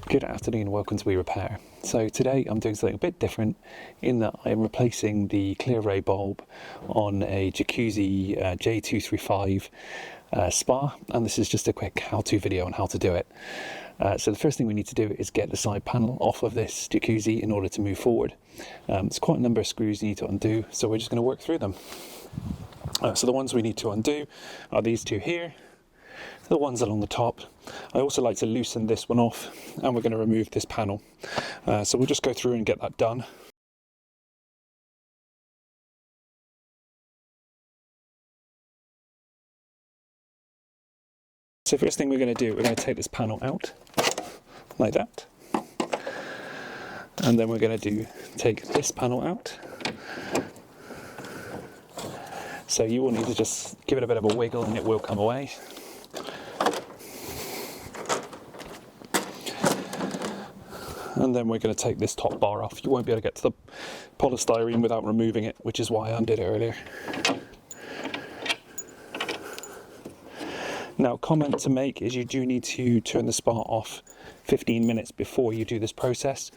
Good afternoon and welcome to We Repair. So today I'm doing something a bit different in that I'm replacing the ClearRay bulb on a Jacuzzi J235 spa, and this is just a quick how-to video on how to do it. So the first thing we need to do is get the side panel off of this Jacuzzi in order to move forward. There's quite a number of screws you need to undo, so we're just going to work through them. So the ones we need to undo are these two here, the ones along the top. I also like to loosen this one off, and we're going to remove this panel. So we'll just go through and get that done. So first thing we're going to do, we're going to take this panel out, like that. And then we're going to take this panel out. So you will need to just give it a bit of a wiggle and it will come away. And then we're going to take this top bar off. You won't be able to get to the polystyrene without removing it, which is why I undid it earlier. Now, comment to make is you do need to turn the spa off 15 minutes before you do this process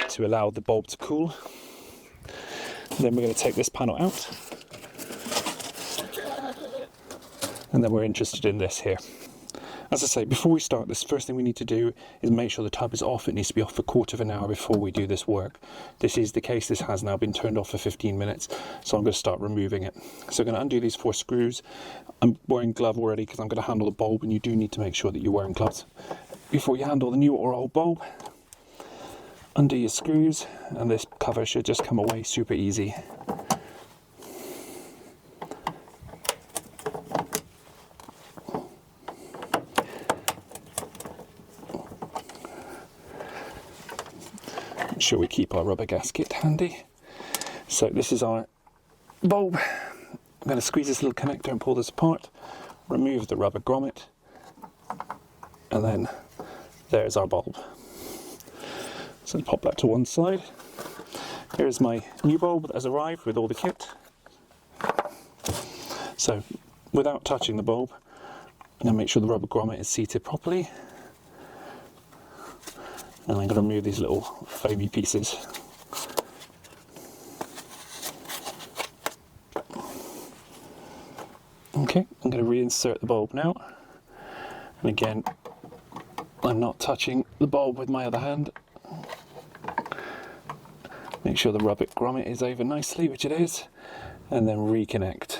to allow the bulb to cool. And then we're going to take this panel out. And then we're interested in this here. As I say, before we start this, first thing we need to do is make sure the tub is off. It needs to be off for a quarter of an hour before we do this work. This is the case. This has now been turned off for 15 minutes, so I'm going to start removing it. So I'm going to undo these 4 screws. I'm wearing glove already because I'm going to handle the bulb, and you do need to make sure that you're wearing gloves before you handle the new or old bulb. Undo your screws, and this cover should just come away super easy. Make sure we keep our rubber gasket handy. So this is our bulb. I'm going to squeeze this little connector and pull this apart, remove the rubber grommet, and then there's our bulb. So pop that to one side. Here's my new bulb that has arrived with all the kit. So without touching the bulb, I'm going to make sure the rubber grommet is seated properly. And I'm going to remove these little foamy pieces. Okay, I'm going to reinsert the bulb now. And again, I'm not touching the bulb with my other hand. Make sure the rubber grommet is over nicely, which it is. And then reconnect.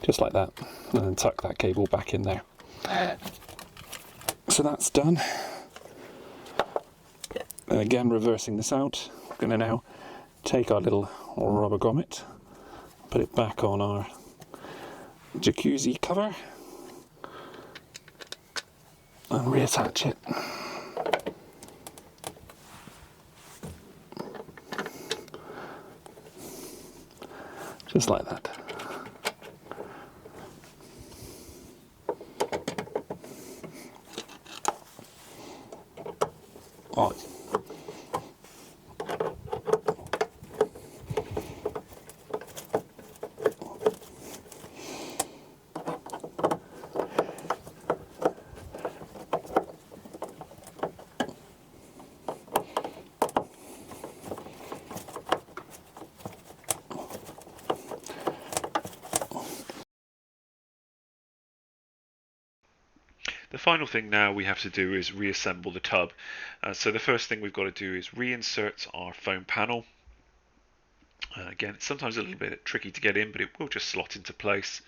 Just like that. And then tuck that cable back in there. So that's done. And again, reversing this out, we're going to now take our little rubber grommet, put it back on our Jacuzzi cover, and reattach it. Just like that. Oh. The final thing now we have to do is reassemble the tub. So the first thing we've got to do is reinsert our foam panel. Again, it's sometimes a little bit tricky to get in, but it will just slot into place.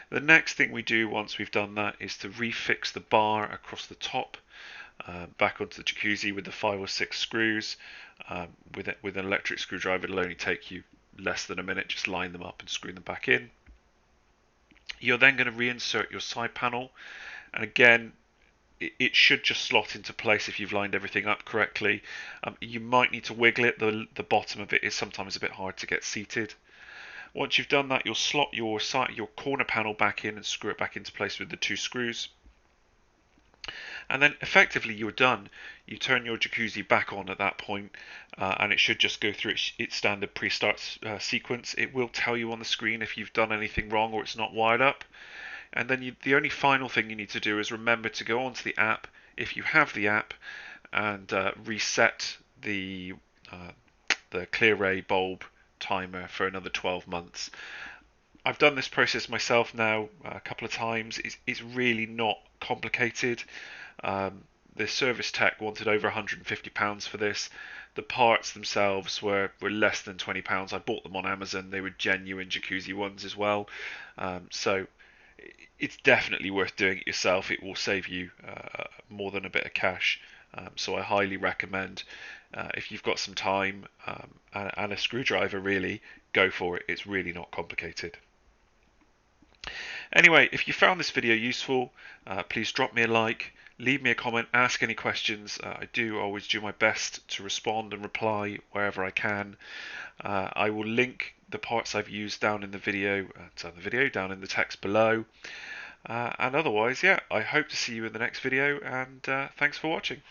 The next thing we do once we've done that is to refix the bar across the top back onto the Jacuzzi with the 5 or 6 screws. With an electric screwdriver, it'll only take you less than a minute. Just line them up and screw them back in. You're then going to reinsert your side panel. And again, it should just slot into place if you've lined everything up correctly. You might need to wiggle it. The bottom of it is sometimes a bit hard to get seated. Once you've done that, you'll slot your corner panel back in and screw it back into place with the 2 screws. And then effectively you're done. You turn your Jacuzzi back on at that point, and it should just go through its standard pre-start sequence. It will tell you on the screen if you've done anything wrong or it's not wired up. And then the only final thing you need to do is remember to go onto the app, if you have the app, and reset the ClearRay bulb timer for another 12 months. I've done this process myself now a couple of times. It's really not complicated. The service tech wanted over £150 for this. The parts themselves were less than £20. I bought them on Amazon. They were genuine Jacuzzi ones as well. So it's definitely worth doing it yourself. It will save you more than a bit of cash. So I highly recommend, if you've got some time and a screwdriver, really go for it. It's really not complicated. Anyway, if you found this video useful, please drop me a like, leave me a comment, ask any questions. I do always do my best to respond and reply wherever I can. I will link the parts I've used down in the video, down in the text below. And otherwise, yeah, I hope to see you in the next video, and thanks for watching.